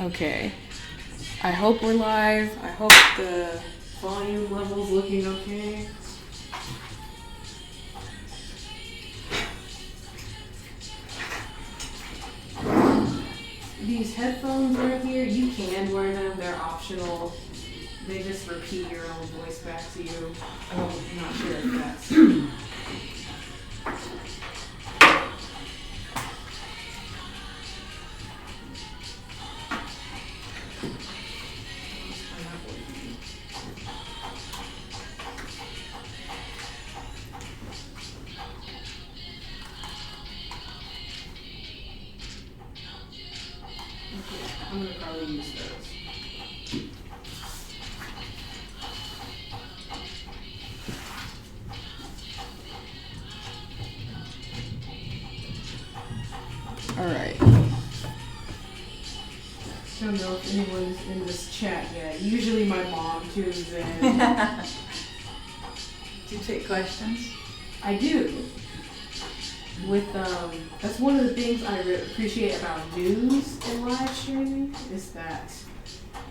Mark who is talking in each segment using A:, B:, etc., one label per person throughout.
A: Okay. I hope we're live. I hope the volume level's looking okay. These headphones right here, you can wear them. They're optional. They just repeat your own voice back to you. I'm not sure if that's... I'm going to probably use those. All right. Don't know if anyone's in this chat yet. Usually my mom tunes in.
B: Do you take questions?
A: I do. With that's one of the things I appreciate about news and live streaming is that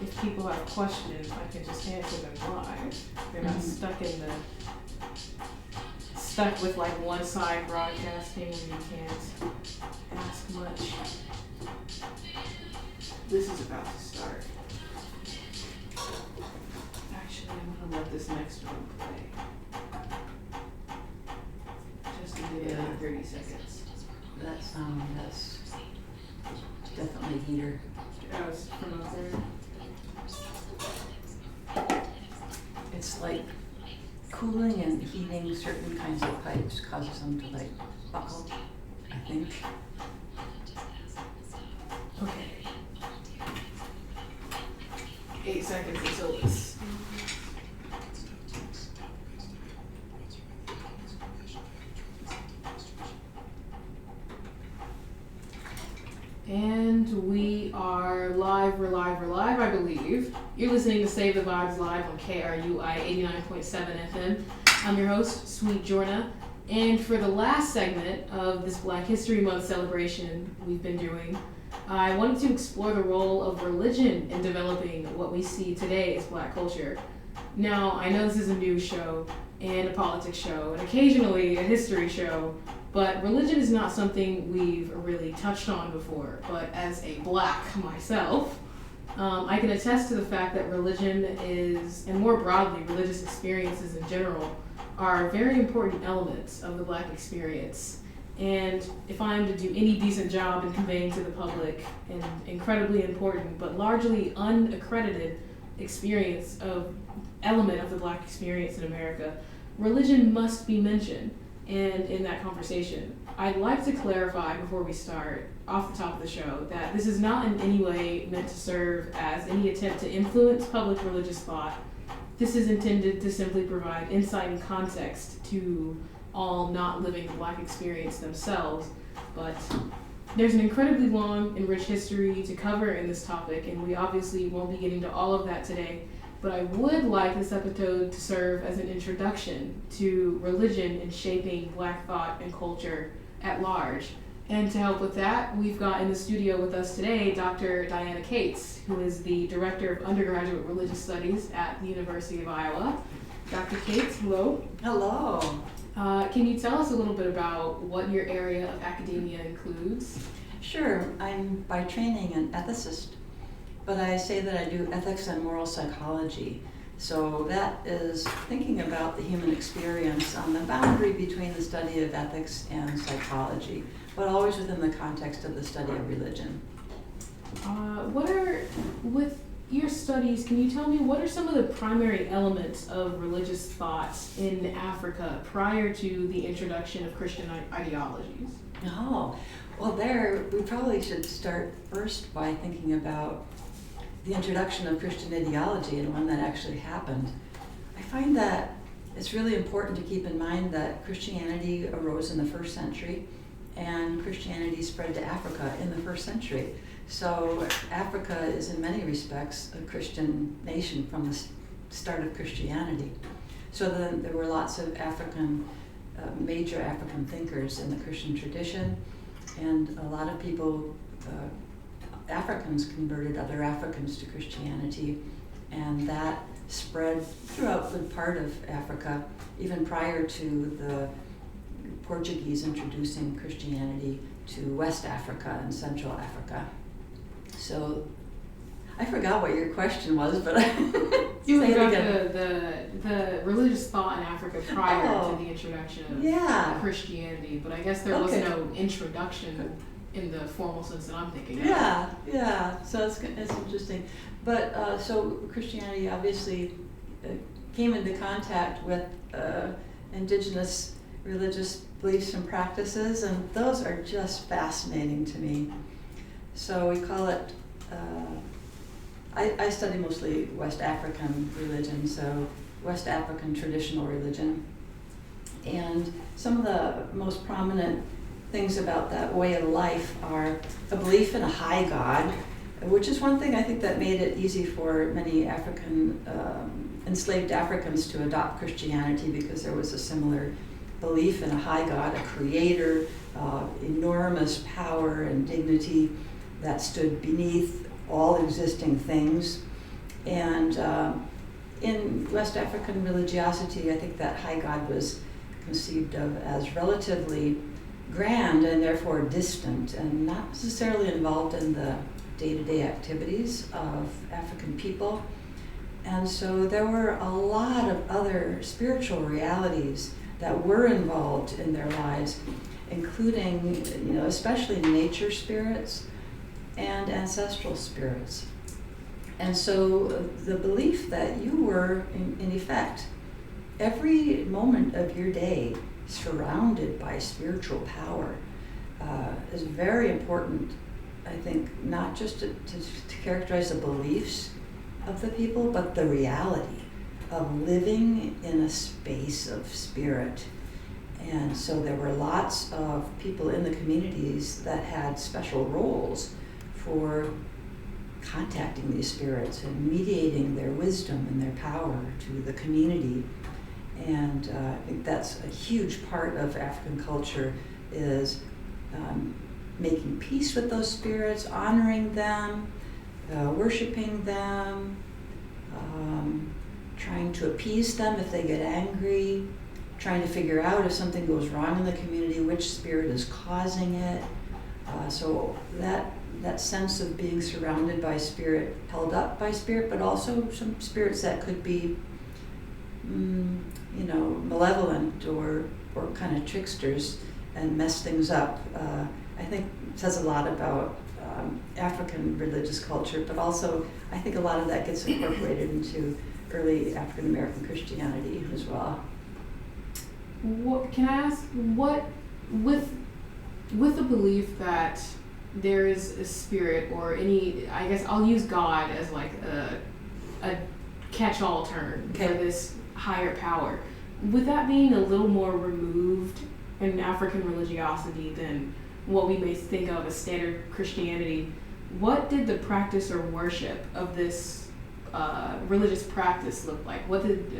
A: if people have questions, I can just answer them live. They're not stuck with like one side broadcasting where you can't ask much. This is about to start. Actually, I'm gonna let this next one play. Just to give it 30 seconds.
B: That sound, that's definitely heater.
A: That was from up there.
B: It's like cooling and heating certain kinds of pipes causes them to like buckle, I think.
A: Okay. 8 seconds until this. And we are live, we're live, I believe. You're listening to Save the Vibes live on KRUI 89.7 FM. I'm your host, Sweet Jorna. And for the last segment of this Black History Month celebration we've been doing, I wanted to explore the role of religion in developing what we see today as Black culture. Now, I know this is a news show and a politics show and occasionally a history show, but religion is not something we've really touched on before. But as a Black myself, I can attest to the fact that religion is, and more broadly, religious experiences in general, are very important elements of the Black experience. And if I'm to do any decent job in conveying to the public an incredibly important but largely unaccredited element of the Black experience in America, religion must be mentioned. And in that conversation, I'd like to clarify before we start, off the top of the show, that this is not in any way meant to serve as any attempt to influence public religious thought. This is intended to simply provide insight and context to all not living the Black experience themselves. But there's an incredibly long and rich history to cover in this topic, and we obviously won't be getting to all of that today. But I would like this episode to serve as an introduction to religion in shaping Black thought and culture at large. And to help with that, we've got in the studio with us today Dr. Diana Cates, who is the Director of Undergraduate Religious Studies at the University of Iowa. Dr. Cates, hello.
B: Hello.
A: Can you tell us a little bit about what your area of academia includes?
B: Sure. I'm by training an ethicist, but I say that I do ethics and moral psychology. So that is thinking about the human experience on the boundary between the study of ethics and psychology, but always within the context of the study of religion.
A: With your studies, can you tell me what are some of the primary elements of religious thought in Africa prior to the introduction of Christian ideologies?
B: Oh, well there, we probably should start first by thinking about the introduction of Christian ideology and when that actually happened. I find that it's really important to keep in mind that Christianity arose in the 1st century and Christianity spread to Africa in the 1st century. So Africa is in many respects a Christian nation from the start of Christianity. So then there were lots of major African thinkers in the Christian tradition, and a lot of people Africans converted other Africans to Christianity, and that spread throughout a good part of Africa, even prior to the Portuguese introducing Christianity to West Africa and Central Africa. So I forgot what your question was, but
A: you were about the religious thought in Africa prior to the introduction of Christianity, but I guess there was no introduction in the formal sense that I'm thinking of.
B: Yeah. So it's interesting. But so Christianity obviously came into contact with indigenous religious beliefs and practices, and those are just fascinating to me. So we call it, I study mostly West African religion, so West African traditional religion. And some of the most prominent things about that way of life are a belief in a high God, which is one thing I think that made it easy for many African, enslaved Africans to adopt Christianity, because there was a similar belief in a high God, a creator, enormous power and dignity that stood beneath all existing things. And in West African religiosity, I think that high God was conceived of as relatively grand and therefore distant, and not necessarily involved in the day-to-day activities of African people. And so there were a lot of other spiritual realities that were involved in their lives, including, especially nature spirits and ancestral spirits. And so the belief that you were, in effect, every moment of your day surrounded by spiritual power is very important, I think, not just to characterize the beliefs of the people, but the reality of living in a space of spirit. And so there were lots of people in the communities that had special roles for contacting these spirits and mediating their wisdom and their power to the community. And I think that's a huge part of African culture, is making peace with those spirits, honoring them, worshiping them, trying to appease them if they get angry, trying to figure out if something goes wrong in the community, which spirit is causing it. So that sense of being surrounded by spirit, held up by spirit, but also some spirits that could be malevolent or kind of tricksters and mess things up, I think says a lot about African religious culture, but also I think a lot of that gets incorporated into early African American Christianity as well.
A: What can I ask? What with the belief that there is a spirit, or any, I guess I'll use God as like a catch-all term for this higher power. With that being a little more removed in African religiosity than what we may think of as standard Christianity, what did the practice or worship of this religious practice look like? What did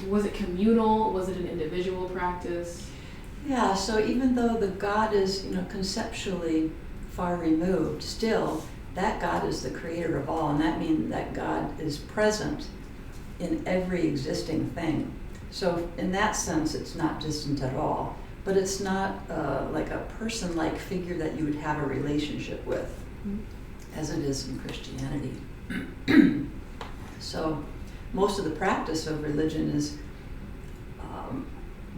A: was it communal? Was it an individual practice?
B: Yeah, so even though the God is, conceptually far removed, still that God is the creator of all, and that means that God is present in every existing thing. So in that sense, it's not distant at all, but it's not like a person-like figure that you would have a relationship with, as it is in Christianity. So most of the practice of religion is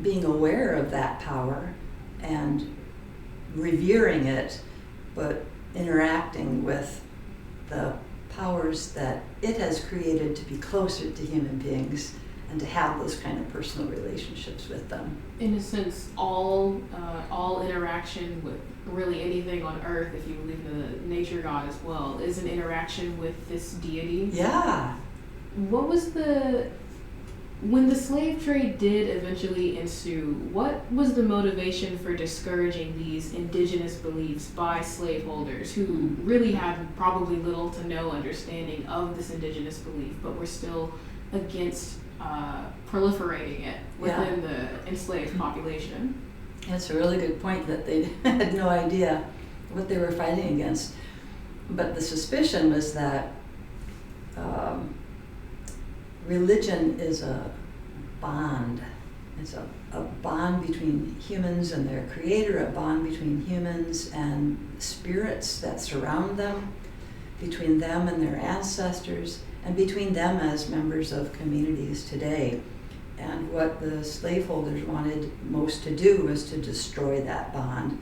B: being aware of that power and revering it, but interacting with the powers that it has created to be closer to human beings and to have those kind of personal relationships with them.
A: In a sense, all interaction with really anything on earth, if you believe in the nature God as well, is an interaction with this deity.
B: Yeah.
A: What was when the slave trade did eventually ensue, what was the motivation for discouraging these indigenous beliefs by slaveholders who really had probably little to no understanding of this indigenous belief, but were still against proliferating it within the enslaved population?
B: That's a really good point, that they had no idea what they were fighting against. But the suspicion was that religion is a bond. It's a bond between humans and their creator, a bond between humans and spirits that surround them, between them and their ancestors, and between them as members of communities today. And what the slaveholders wanted most to do was to destroy that bond.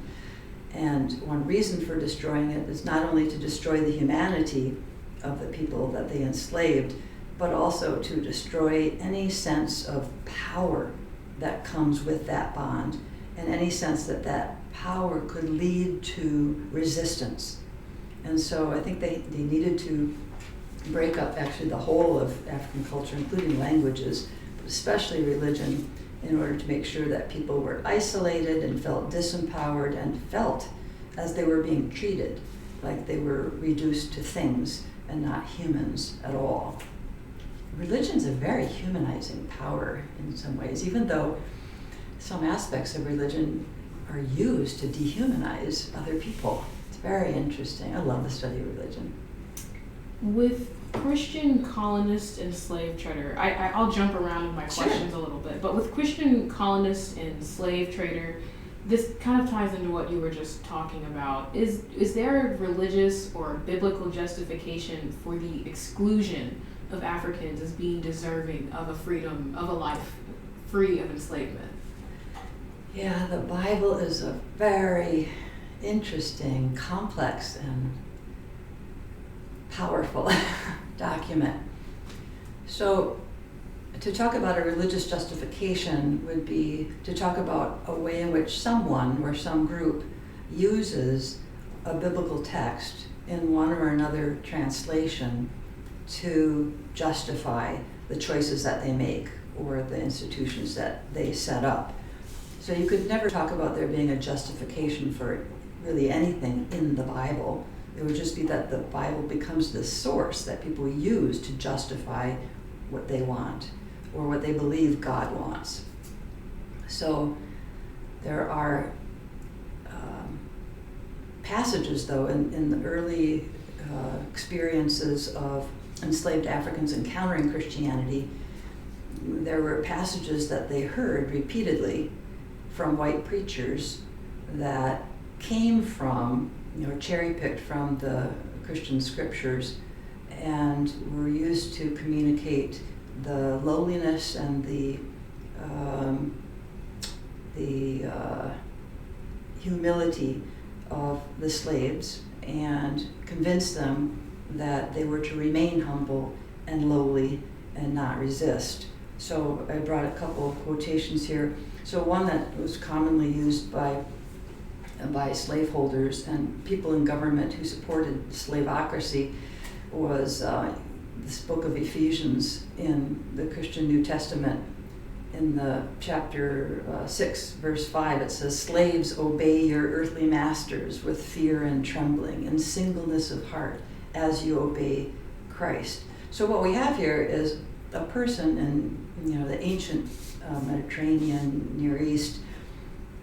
B: And one reason for destroying it is not only to destroy the humanity of the people that they enslaved, but also to destroy any sense of power that comes with that bond, and any sense that that power could lead to resistance. And so I think they needed to break up actually the whole of African culture, including languages, but especially religion, in order to make sure that people were isolated and felt disempowered and felt as they were being treated, like they were reduced to things and not humans at all. Religion's a very humanizing power in some ways, even though some aspects of religion are used to dehumanize other people. It's very interesting. I love the study of religion.
A: With Christian colonist and slave trader, I'll jump around in my questions a little bit, but with Christian colonist and slave trader, this kind of ties into what you were just talking about. Is there a religious or biblical justification for the exclusion of Africans as being deserving of a freedom, of a life free of enslavement?
B: Yeah, the Bible is a very interesting, complex, and powerful document. So to talk about a religious justification would be to talk about a way in which someone or some group uses a biblical text in one or another translation to justify the choices that they make or the institutions that they set up. So you could never talk about there being a justification for really anything in the Bible. It would just be that the Bible becomes the source that people use to justify what they want or what they believe God wants. So there are passages, though, in the early experiences of enslaved Africans encountering Christianity. There were passages that they heard repeatedly from white preachers that came from, cherry-picked from the Christian scriptures and were used to communicate the lowliness and the humility of the slaves, and convince them that they were to remain humble and lowly and not resist. So I brought a couple of quotations here. So one that was commonly used by slaveholders and people in government who supported slaveocracy was this book of Ephesians in the Christian New Testament. In the chapter 6, verse 5, it says, "Slaves, obey your earthly masters with fear and trembling and singleness of heart as you obey Christ." So what we have here is a person in the ancient Mediterranean, Near East,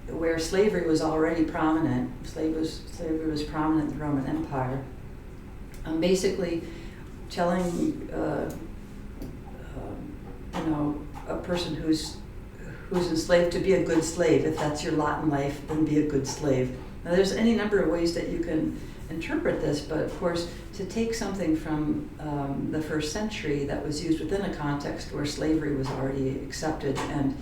B: where slavery was already prominent. Slavery was prominent in the Roman Empire. Basically telling a person who's enslaved to be a good slave. If that's your lot in life, then be a good slave. Now there's any number of ways that you can interpret this, but of course to take something from the first century that was used within a context where slavery was already accepted and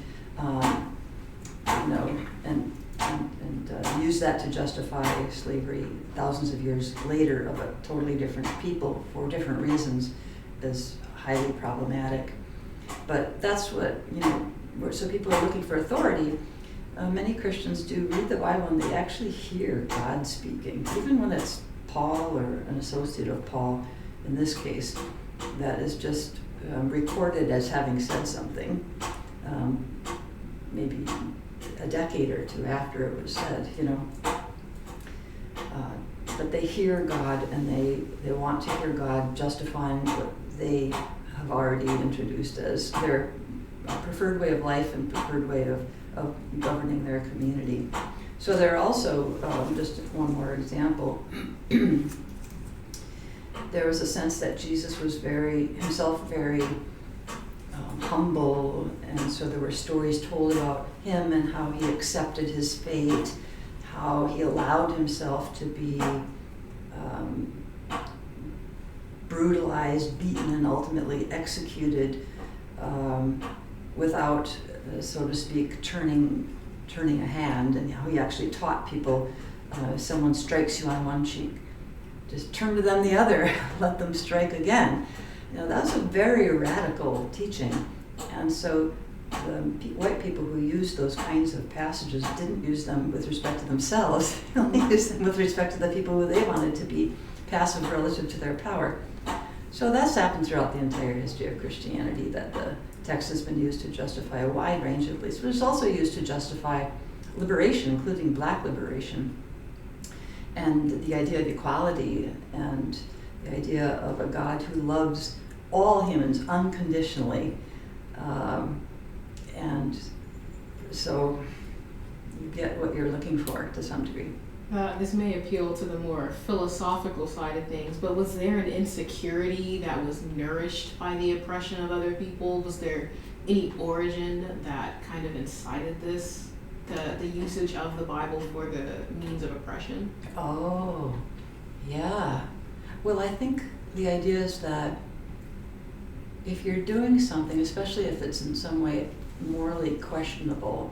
B: use that to justify slavery thousands of years later of a totally different people for different reasons is highly problematic. But that's what, so people are looking for authority. Many Christians do read the Bible and they actually hear God speaking, even when it's Paul or an associate of Paul, in this case, that is just recorded as having said something, maybe a decade or two after it was said, but they hear God and they want to hear God justifying what they have already introduced as their preferred way of life and preferred way of governing their community. So there are also, just one more example, there was a sense that Jesus was himself very humble, and so there were stories told about him and how he accepted his fate, how he allowed himself to be brutalized, beaten, and ultimately executed without, so to speak, turning a hand, and how he actually taught people, if someone strikes you on one cheek, just turn to them the other, let them strike again. That's a very radical teaching. And so the white people who used those kinds of passages didn't use them with respect to themselves. They only used them with respect to the people who they wanted to be passive relative to their power. So that's happened throughout the entire history of Christianity, that the text has been used to justify a wide range of beliefs, but it's also used to justify liberation, including black liberation, and the idea of equality, and the idea of a God who loves all humans unconditionally. And so you get what you're looking for to some degree.
A: This may appeal to the more philosophical side of things, but was there an insecurity that was nourished by the oppression of other people? Was there any origin that kind of incited this, the usage of the Bible for the means of oppression?
B: Oh, yeah. Well, I think the idea is that if you're doing something, especially if it's in some way morally questionable,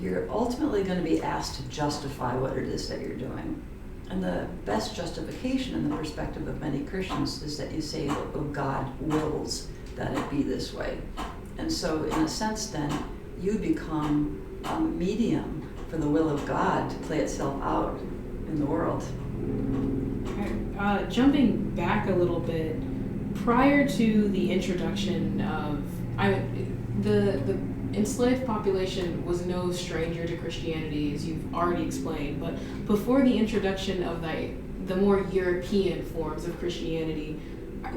B: you're ultimately going to be asked to justify what it is that you're doing. And the best justification in the perspective of many Christians is that you say, oh, God wills that it be this way. And so in a sense then, you become a medium for the will of God to play itself out in the world.
A: Jumping back a little bit, prior to the introduction of, the enslaved population was no stranger to Christianity, as you've already explained, but before the introduction of the more European forms of Christianity,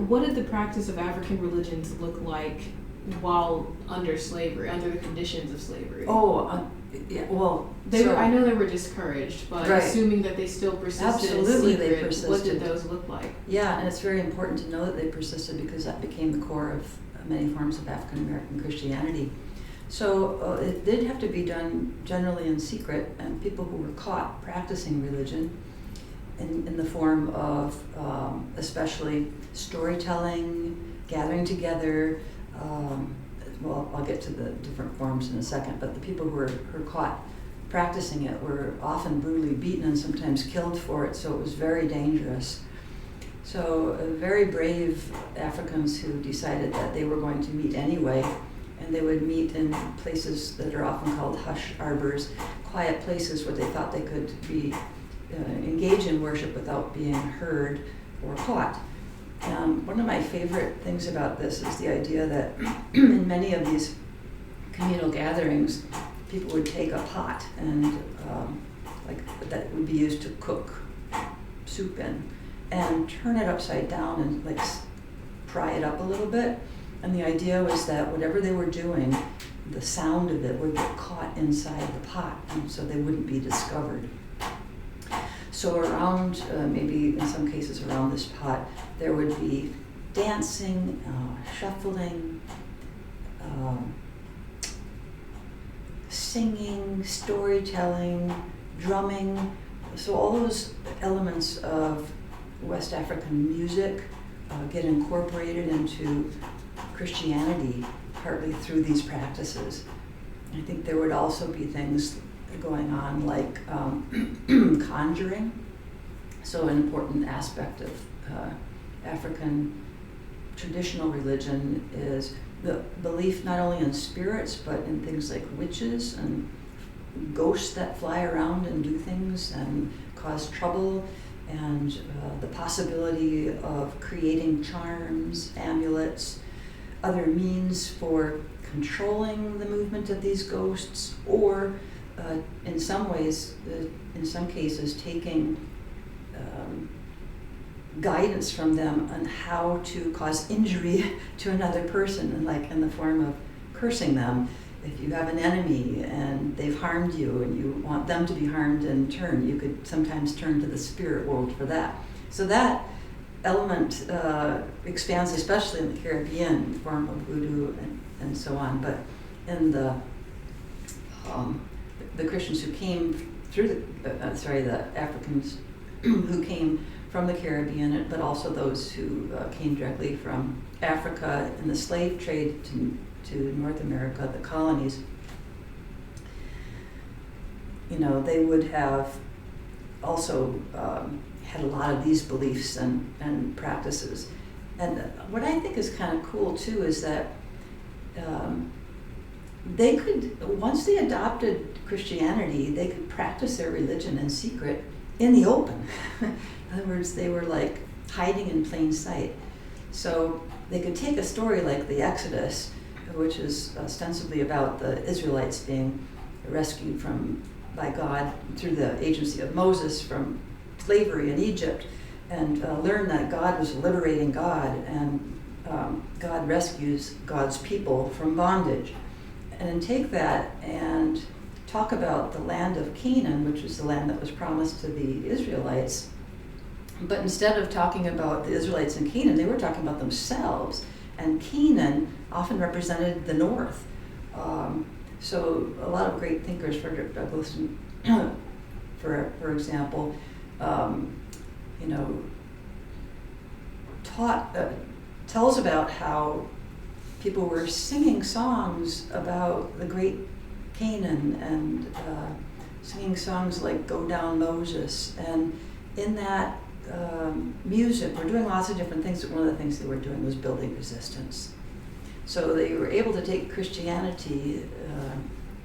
A: what did the practice of African religions look like while under slavery, under the conditions of slavery?
B: Yeah, well,
A: I know they were discouraged, but
B: right.
A: Assuming that they still persisted
B: Absolutely,
A: in secret,
B: they persisted.
A: What did those look like?
B: Yeah, and it's very important to know that they persisted because that became the core of many forms of African American Christianity. So it did have to be done generally in secret, and people who were caught practicing religion in the form of especially storytelling, gathering together. Well, I'll get to the different forms in a second, but the people who were caught practicing it were often brutally beaten and sometimes killed for it, so it was very dangerous. So very brave Africans who decided that they were going to meet anyway, and they would meet in places that are often called hush arbors, quiet places where they thought they could be engage in worship without being heard or caught. One of my favorite things about this is the idea that in many of these communal gatherings, people would take a pot and that would be used to cook soup in, and turn it upside down and pry it up a little bit. And the idea was that whatever they were doing, the sound of it would get caught inside the pot, and so they wouldn't be discovered. So around, maybe in some cases around this pot, there would be dancing, shuffling, singing, storytelling, drumming. So all those elements of West African music get incorporated into Christianity partly through these practices. I think there would also be things going on like conjuring. So an important aspect of African traditional religion is the belief not only in spirits but in things like witches and ghosts that fly around and do things and cause trouble, and the possibility of creating charms, amulets, other means for controlling the movement of these ghosts, or in some ways, in some cases, taking guidance from them on how to cause injury to another person, and in the form of cursing them. If you have an enemy and they've harmed you and you want them to be harmed in turn, you could sometimes turn to the spirit world for that. So that element expands, especially in the Caribbean, in the form of voodoo and so on. But in the Christians who came through the Africans who came from the Caribbean, but also those who came directly from Africa in the slave trade to North America, the colonies, they would have also had a lot of these beliefs and practices. And what I think is kind of cool too is that they could, once they adopted Christianity, they could practice their religion in secret in the open. In other words, they were like hiding in plain sight. So they could take a story like the Exodus, which is ostensibly about the Israelites being rescued by God through the agency of Moses from slavery in Egypt, and learn that God was a liberating God, and God rescues God's people from bondage. And then take that and talk about the land of Canaan, which was the land that was promised to the Israelites. But instead of talking about the Israelites in Canaan, they were talking about themselves. And Canaan often represented the north. So a lot of great thinkers, Frederick Douglass, for example, tells about how people were singing songs about the great Canaan and singing songs like Go Down Moses. And in that music, we're doing lots of different things, but one of the things they were doing was building resistance. So they were able to take Christianity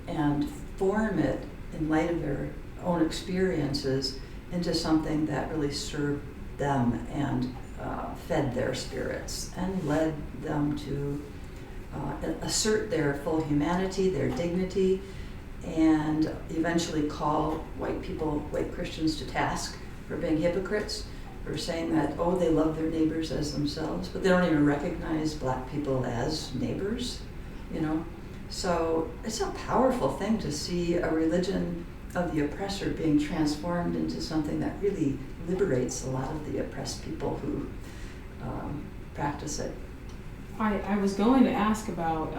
B: and form it in light of their own experiences into something that really served them and fed their spirits and led them to assert their full humanity, their dignity, and eventually call white Christians to task for being hypocrites, for saying that, they love their neighbors as themselves, but they don't even recognize black people as neighbors, So it's a powerful thing to see a religion of the oppressor being transformed into something that really liberates a lot of the oppressed people who practice it.
A: I was going to ask about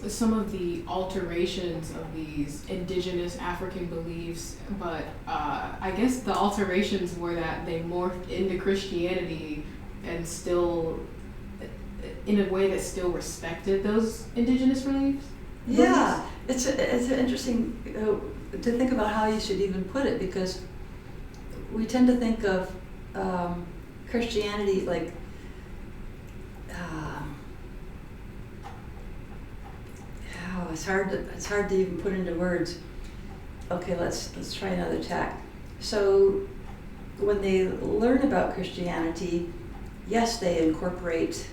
A: some of the alterations of these indigenous African beliefs, but I guess the alterations were that they morphed into Christianity and still, in a way that still respected those indigenous beliefs.
B: Yeah, it's interesting to think about how you should even put it, because we tend to think of Christianity like it's hard to even put into words. Okay, let's try another tack. So when they learn about Christianity, yes, they incorporate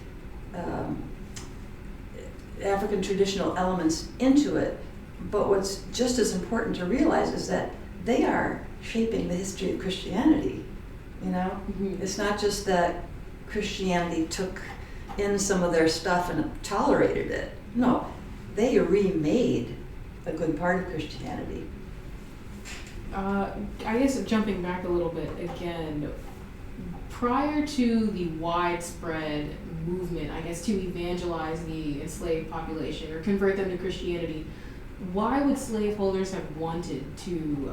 B: African traditional elements into it, but what's just as important to realize is that they are shaping the history of Christianity.
A: Mm-hmm.
B: It's not just that Christianity took in some of their stuff and tolerated it. No, they remade a good part of Christianity.
A: I guess jumping back a little bit again, prior to the widespread movement, I guess, to evangelize the enslaved population or convert them to Christianity, why would slaveholders have wanted to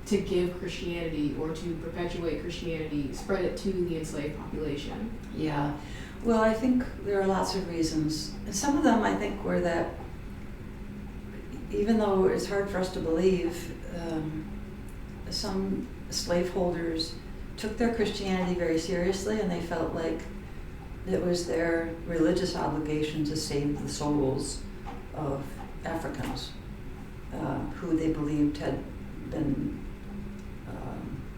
A: give Christianity or to perpetuate Christianity, spread it to the enslaved population?
B: Yeah, well, I think there are lots of reasons. And some of them, I think, were that even though it's hard for us to believe, some slaveholders took their Christianity very seriously, and they felt like it was their religious obligation to save the souls of Africans who they believed had been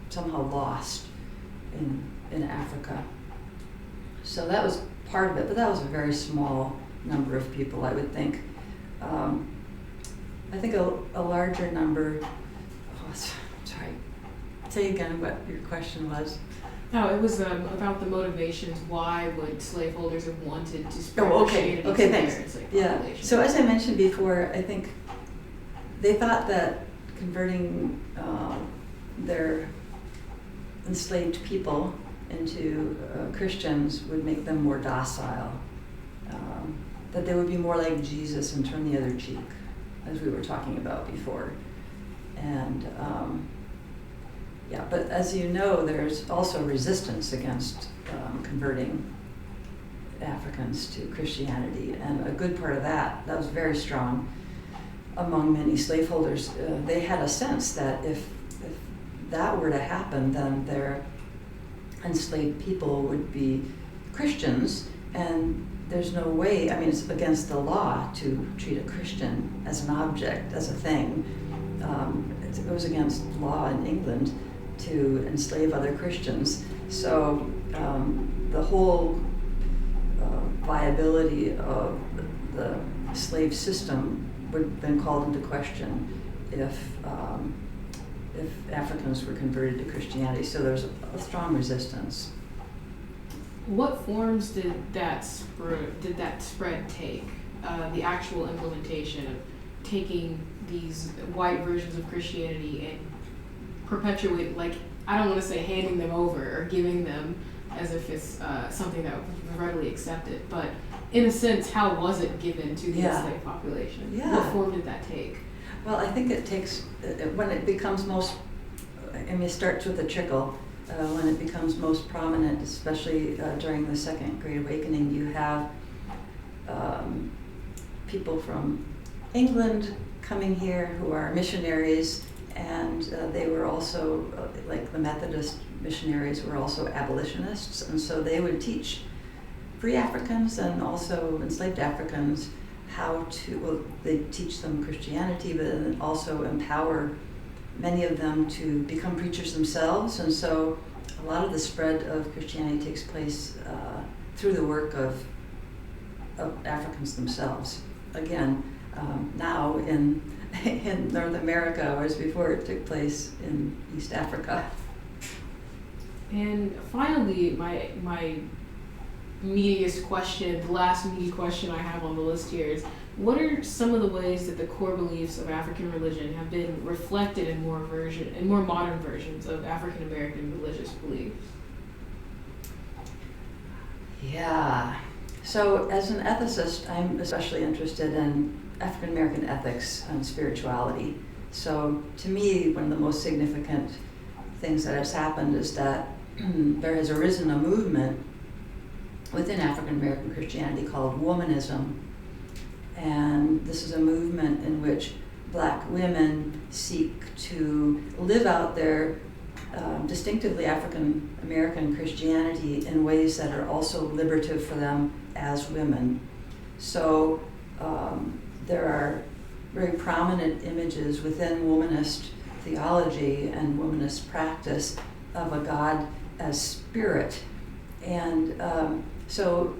B: somehow lost in Africa. So that was part of it, but that was a very small number of people, I would think. I think a larger number, sorry, say again what your question was.
A: No, it was about the motivations. Why would slaveholders have wanted to spread Christianity to
B: thanks.
A: their enslaved
B: Yeah.
A: population?
B: So as I mentioned before, I think they thought that converting their enslaved people into Christians would make them more docile, that they would be more like Jesus and turn the other cheek, as we were talking about before. And yeah, but as you know, there's also resistance against converting Africans to Christianity, and a good part of that was very strong among many slaveholders. They had a sense that if that were to happen, then their enslaved people would be Christians, and there's no way, I mean, it's against the law to treat a Christian as an object, as a thing. It goes against law in England to enslave other Christians. So the whole viability of the slave system would have been called into question if Africans were converted to Christianity. So there's a strong resistance.
A: What forms did that spread take? The actual implementation of taking these white versions of Christianity and perpetuating, like, I don't want to say handing them over or giving them as if it's something that was readily accepted, but in a sense, how was it given to the enslaved population?
B: Yeah.
A: What form did that take?
B: Well, I think it takes, when it becomes most, I mean, it starts with a trickle. When it becomes most prominent, especially during the Second Great Awakening, you have people from England coming here who are missionaries, and they were also, like the Methodist missionaries were also abolitionists, and so they would teach free Africans and also enslaved Africans how to, well, they teach them Christianity, but then also empower many of them to become preachers themselves. And so a lot of the spread of Christianity takes place through the work of Africans themselves. Again, now in North America, whereas before it took place in East Africa.
A: And finally, my meatiest question, the last meaty question I have on the list here is, what are some of the ways that the core beliefs of African religion have been reflected in more modern versions of African American religious beliefs?
B: Yeah. So as an ethicist, I'm especially interested in African American ethics and spirituality. So to me, one of the most significant things that has happened is that there has arisen a movement within African American Christianity called Womanism. And this is a movement in which Black women seek to live out their distinctively African American Christianity in ways that are also liberative for them as women. So there are very prominent images within womanist theology and womanist practice of a God as spirit. And so,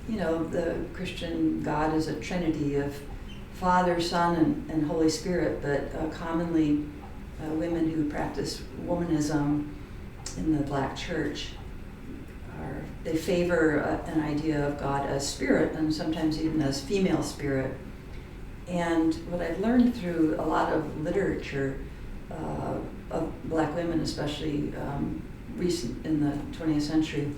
B: you know, the Christian God is a trinity of Father, Son, and Holy Spirit, but commonly women who practice womanism in the Black church they favor an idea of God as spirit, and sometimes even as female spirit. And what I've learned through a lot of literature of Black women, especially recent in the 20th century,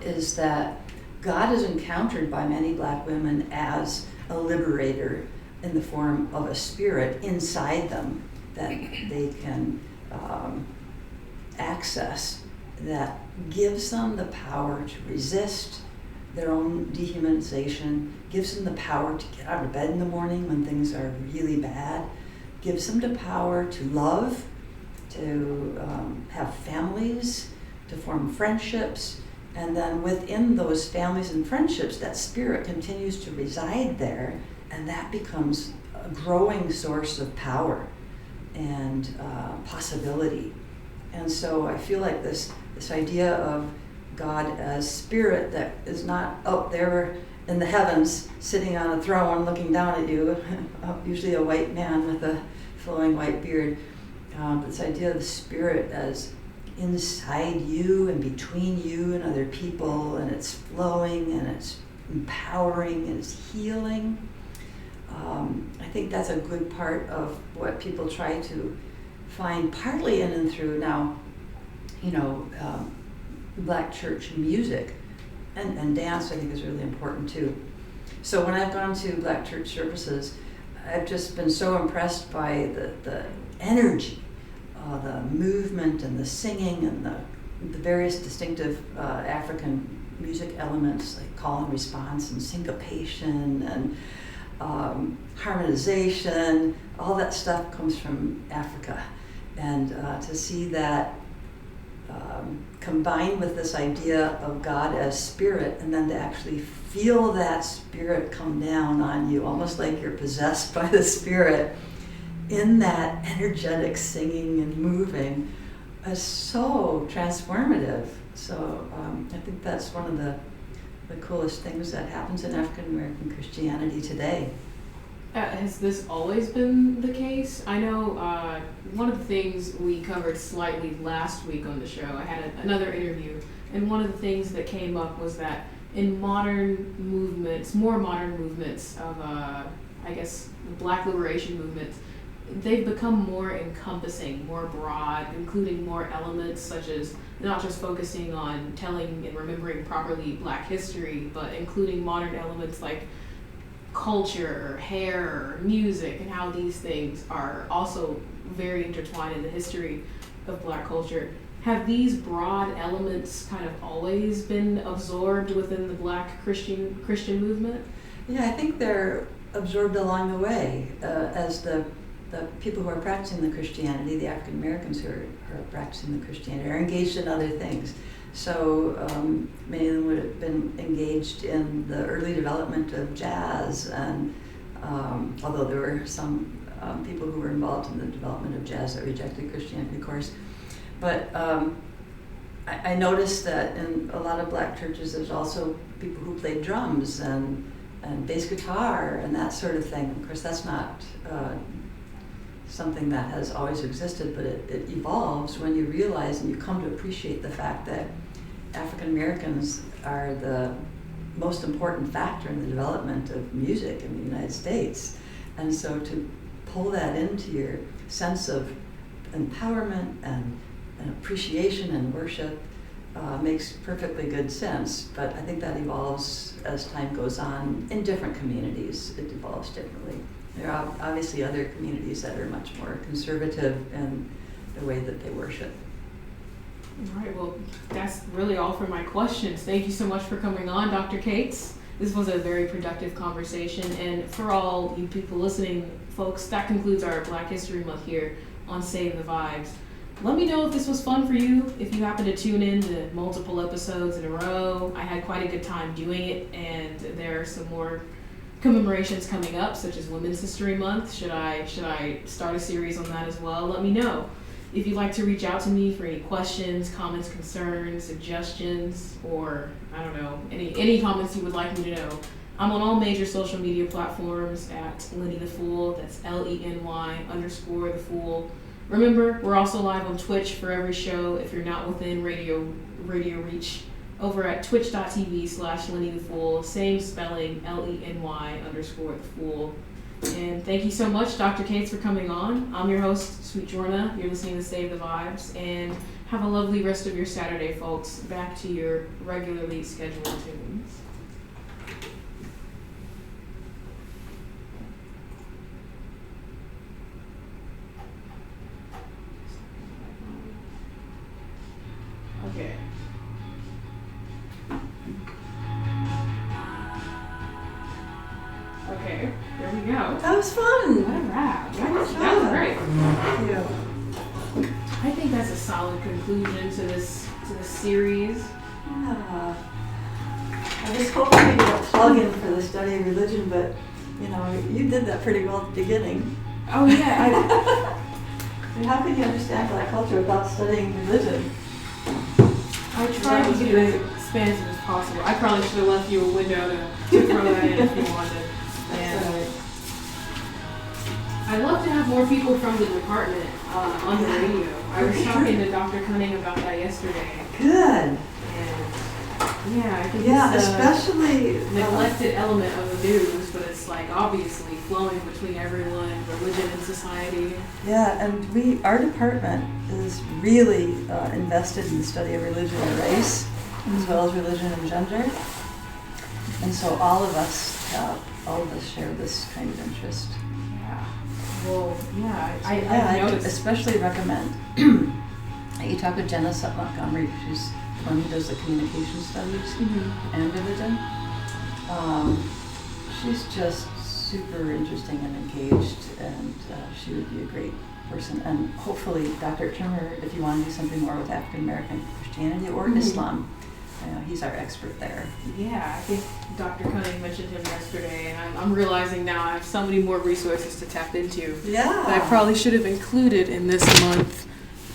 B: is that God is encountered by many Black women as a liberator in the form of a spirit inside them that they can access, that gives them the power to resist their own dehumanization, gives them the power to get out of bed in the morning when things are really bad, gives them the power to love, to have families, to form friendships, and then within those families and friendships, that spirit continues to reside there, and that becomes a growing source of power and possibility. And so I feel like this idea of God as spirit that is not out there in the heavens sitting on a throne looking down at you, usually a white man with a flowing white beard. This idea of the spirit as inside you and between you and other people, and it's flowing and it's empowering and it's healing. I think that's a good part of what people try to find partly in and through. Now, Black church music and dance, I think, is really important too. So when I've gone to Black church services, I've just been so impressed by the energy, the movement and the singing and the various distinctive African music elements like call and response and syncopation and harmonization. All that stuff comes from Africa. And to see that combined with this idea of God as spirit, and then to actually feel that spirit come down on you, almost like you're possessed by the spirit, in that energetic singing and moving, is so transformative. So I think that's one of the coolest things that happens in African American Christianity today.
A: Has this always been the case? I know one of the things we covered slightly last week on the show, I had another interview, and one of the things that came up was that in modern movements, more modern movements of, I guess, the Black liberation movements, they've become more encompassing, more broad, including more elements such as not just focusing on telling and remembering properly Black history, but including modern elements like culture, hair, music, and how these things are also very intertwined in the history of Black culture. Have these broad elements kind of always been absorbed within the Black Christian movement?
B: Yeah, I think they're absorbed along the way as the people who are practicing the Christianity, the African Americans who are practicing the Christianity, are engaged in other things. So many of them would have been engaged in the early development of jazz, and although there were some people who were involved in the development of jazz that rejected Christianity, of course. But I noticed that in a lot of Black churches there's also people who played drums and bass guitar and that sort of thing. Of course, that's not something that has always existed, but it evolves when you realize and you come to appreciate the fact that African Americans are the most important factor in the development of music in the United States. And so to pull that into your sense of empowerment and appreciation and worship makes perfectly good sense. But I think that evolves as time goes on in different communities. It evolves differently. There are obviously other communities that are much more conservative in the way that they worship.
A: All right, well, that's really all for my questions. Thank you so much for coming on, Dr. Cates. This was a very productive conversation, and for all you people listening, folks, that concludes our Black History Month here on Save the Vibes. Let me know if this was fun for you, if you happen to tune in to multiple episodes in a row. I had quite a good time doing it, and there are some more commemorations coming up, such as Women's History Month. Should I start a series on that as well? Let me know. If you'd like to reach out to me for any questions, comments, concerns, suggestions, or I don't know, any comments you would like me to know, I'm on all major social media platforms at Lenny the Fool. That's LENY_the Fool. Remember, we're also live on Twitch for every show if you're not within radio reach. Over at twitch.tv/Lenny the Fool, same spelling, LENY_the Fool. And thank you so much, Dr. Cates, for coming on. I'm your host, Sweet Jorna. You're listening to Save the Vibes, and have a lovely rest of your Saturday, folks. Back to your regularly scheduled tunes. Okay. Okay, there we go.
B: That was fun.
A: What a wrap. That was great.
B: Thank you.
A: I think that's a solid conclusion to this series.
B: Yeah. I was hoping to get a plug-in for the study of religion, but you did that pretty well at the beginning.
A: Oh yeah.
B: And how can you understand Black culture without studying religion?
A: I tried to get it as expansive as possible. I probably should have left you a window to throw that in if you wanted. And I'd love to have more people from the department on the radio. I was talking to Dr. Cunning about that yesterday.
B: Good.
A: And Yeah, I think
B: Yeah,
A: it's
B: especially
A: neglected element of the news, but it's like obviously flowing between everyone, religion and society.
B: Yeah, and our department is really invested in the study of religion and race, as well as religion and gender. And so all of us share this kind of interest.
A: Yeah. Well, yeah,
B: I
A: noticed.
B: especially recommend that you talk with Jenna Montgomery. She's the one who does the communication studies and religion. She's just super interesting and engaged, and she would be a great person. And hopefully Dr. Trimmer, if you want to do something more with African American Christianity or Islam, he's our expert there.
A: Yeah, I think Dr. Cunning mentioned him yesterday, and I'm realizing now I have so many more resources to tap into
B: Yeah.
A: that I probably should have included in this month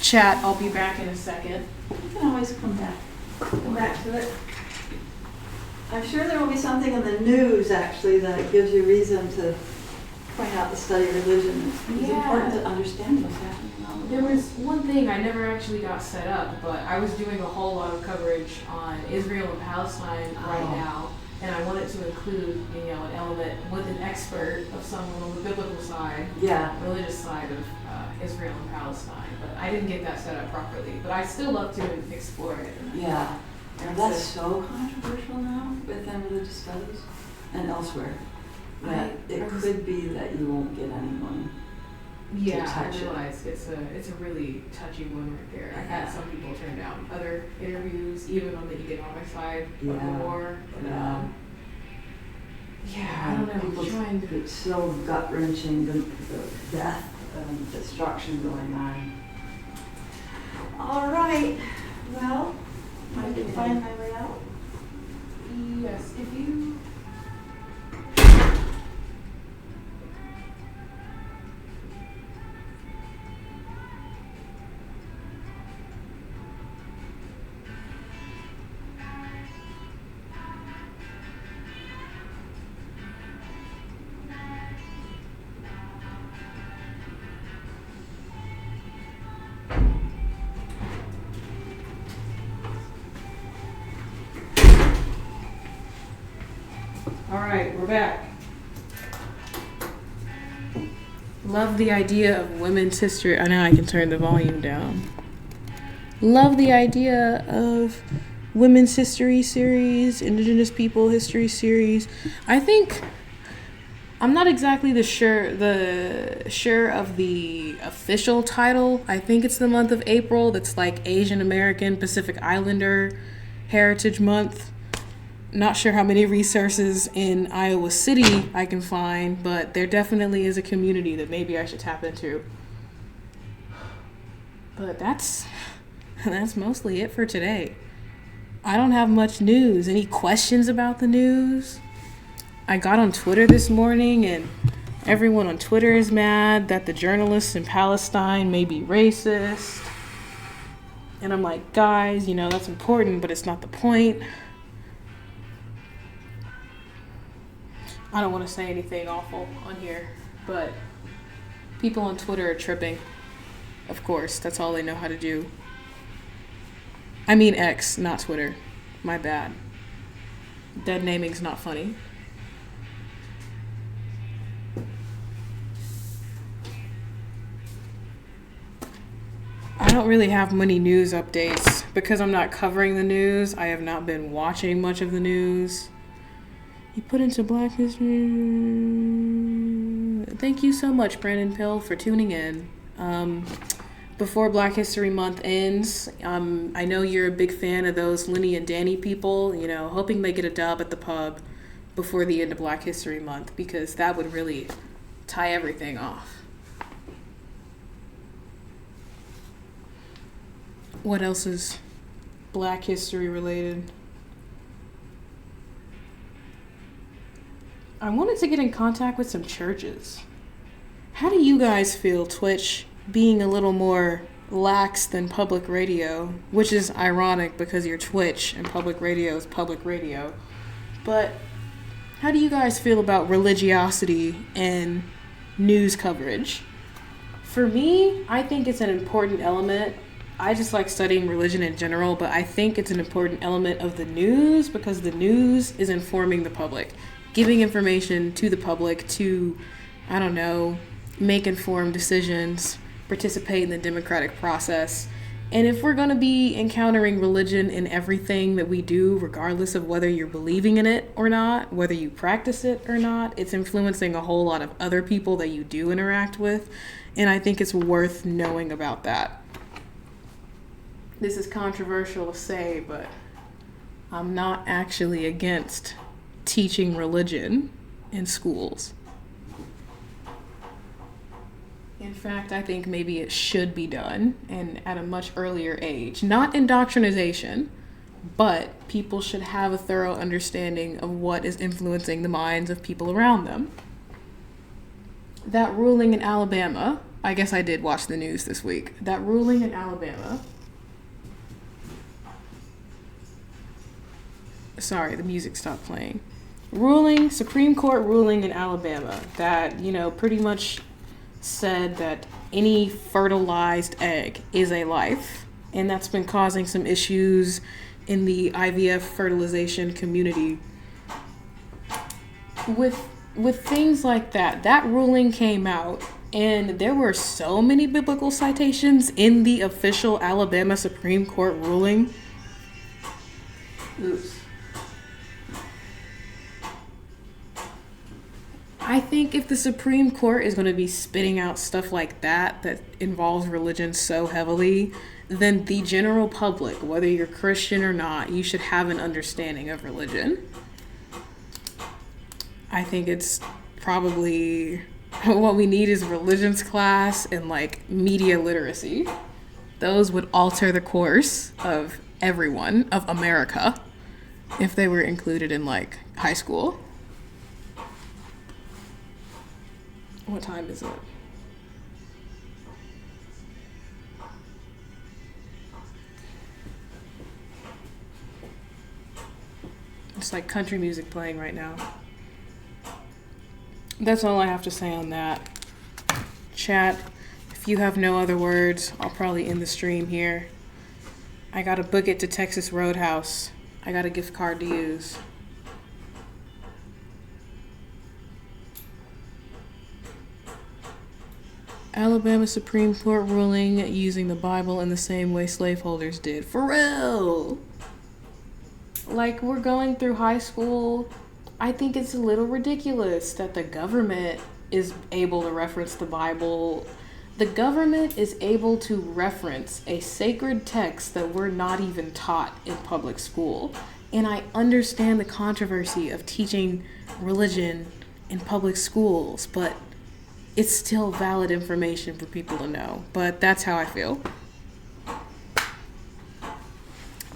A: chat. I'll be back in a second.
B: You can always come back to it. I'm sure there will be something in the news, actually, that gives you reason to point out the study of religion. It's important to understand what's happening around the world.
A: There was one thing I never actually got set up, but I was doing a whole lot of coverage on Israel and Palestine right now, and I wanted to include, an element with an expert of someone on the biblical side, religious side of Israel and Palestine. But I didn't get that set up properly. But I still love to explore it.
B: Yeah. And that's so controversial now within religious studies and elsewhere. That it could be that you won't get anyone.
A: Yeah, I realize it's a really touchy one right there. I've had some people turn down other interviews, even on the economic side of the war. But, I don't know.
B: It's so gut wrenching, the death and destruction going on. All right. Well, I can find my way out.
A: Yes, if you. All right, we're back. Love the idea of women's history. I know I can turn the volume down. Love the idea of women's history series, indigenous people history series. I think I'm not exactly sure of the official title. I think it's the month of April. That's like Asian American Pacific Islander Heritage Month. Not sure how many resources in Iowa City I can find, but there definitely is a community that maybe I should tap into. But that's mostly it for today. I don't have much news. Any questions about the news? I got on Twitter this morning, and everyone on Twitter is mad that the journalists in Palestine may be racist. And I'm like, guys, that's important, but it's not the point. I don't want to say anything awful on here, but people on Twitter are tripping. Of course, that's all they know how to do. I mean X, not Twitter. My bad. Dead naming's not funny. I don't really have many news updates because I'm not covering the news. I have not been watching much of the news. You put into Black History. Thank you so much, Brandon Pill, for tuning in. Before Black History Month ends, I know you're a big fan of those Lenny and Danny people, hoping they get a dub at the pub before the end of Black History Month, because that would really tie everything off. What else is Black History related? I wanted to get in contact with some churches. How do you guys feel, Twitch, being a little more lax than public radio? Which is ironic because you're Twitch and public radio is public radio. But how do you guys feel about religiosity and news coverage? For me, I think it's an important element I just like studying religion in general, but I think it's an important element of the news because the news is informing the public, giving information to the public to, I don't know, make informed decisions, participate in the democratic process. And if we're going to be encountering religion in everything that we do, regardless of whether you're believing in it or not, whether you practice it or not, it's influencing a whole lot of other people that you do interact with. And I think it's worth knowing about that. This is controversial to say, but I'm not actually against teaching religion in schools. In fact, I think maybe it should be done and at a much earlier age. Not indoctrination, but people should have a thorough understanding of what is influencing the minds of people around them. That ruling in Alabama, I guess I did watch the news this week. That ruling in Alabama. Sorry, the music stopped playing. Supreme Court ruling in Alabama that, pretty much said that any fertilized egg is a life, and that's been causing some issues in the IVF fertilization community. With things like that, that ruling came out, and there were so many biblical citations in the official Alabama Supreme Court ruling. Oops. I think if the Supreme Court is going to be spitting out stuff like that involves religion so heavily, then the general public, whether you're Christian or not, you should have an understanding of religion. I think it's probably what we need is religions class and media literacy. Those would alter the course of everyone, of America, if they were included in high school. What time is it? It's country music playing right now. That's all I have to say on that. Chat, if you have no other words, I'll probably end the stream here. I gotta book it to Texas Roadhouse. I got a gift card to use. Alabama Supreme Court ruling using the Bible in the same way slaveholders did. For real! We're going through high school. I think it's a little ridiculous that the government is able to reference the Bible. The government is able to reference a sacred text that we're not even taught in public school. And I understand the controversy of teaching religion in public schools, but it's still valid information for people to know. But that's how I feel.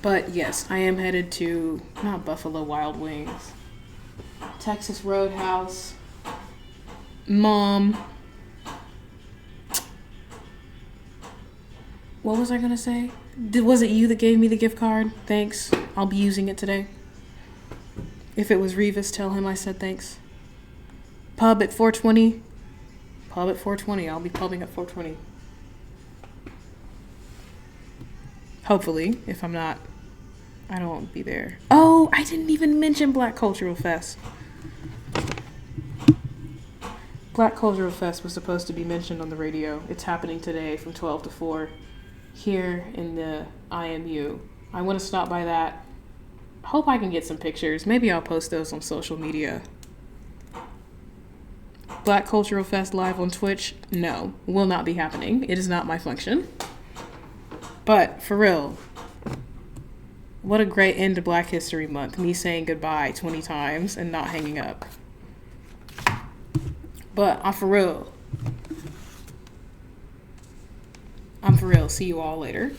A: But yes, I am headed to, not Buffalo Wild Wings, Texas Roadhouse. Mom. What was I gonna say? Was it you that gave me the gift card? Thanks. I'll be using it today. If it was Revis, tell him I said thanks. Pub at 420. Pub at 420. I'll be pubbing at 420. Hopefully, if I'm not, I don't be there. Oh, I didn't even mention Black Cultural Fest. Black Cultural Fest was supposed to be mentioned on the radio. It's happening today from 12 to 4 here in the IMU. I want to stop by that. Hope I can get some pictures. Maybe I'll post those on social media. Black Cultural Fest live on Twitch? No, will not be happening. It is not my function. But for real, what a great end to Black History Month. Me saying goodbye 20 times and not hanging up. But I'm for real. See you all later.